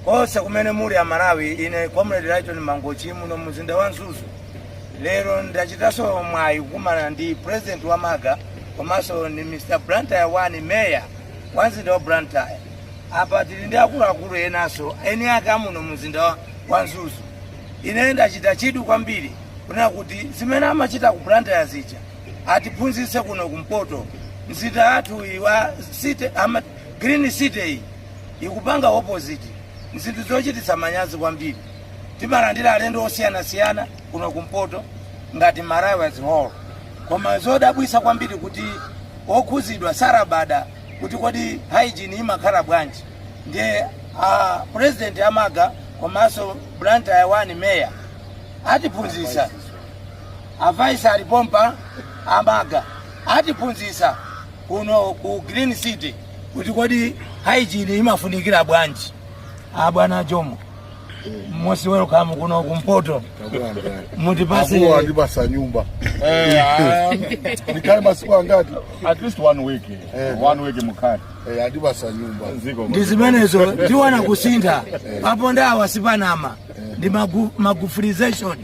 kose kumene muli amalawi ine Comrade Lighton Mangochi muno mzinda wa Nzuzu lero ndachitaso mwayi kukumana ndi president wa Maga komanso ni Mr. Blantyre wani mayor wanzinda wa Blantyre apa tili ndi akuluakulu enaso eni ake amuno mzinda wa Nzuzu. Ine ndachita chidu kwambiri kunena kuti zimene amachita ku Blantyre zija atiphunzitse kuno kumpoto mzinda athu iwa city green city ikupanga opposite nzinthu zochititsa manyazi kwambiri. Timalandira alendo osiyana kuno kumpoto ngati Malawi as whole, koma zodabwisa kwambiri kuti okhuzidwa sarabada kuti kodi hygiene imakhala bwanji. Ndiye president Amaga komanso Blantyre wani mayor atiphunzitsa, vice alipompa Amaga atiphunzitsa kuno ku green city kuti kodi hygiene imafunikira bwanji. Bwana Jomo Mosi welcome kuno kumpoto mutipase adibasa nyumba nikae masiku ngati at least 1 week 1 week mukati adibasa nyumba ndizimenezo ndiwana kusintha papo ndawa sipanama ndi magufulization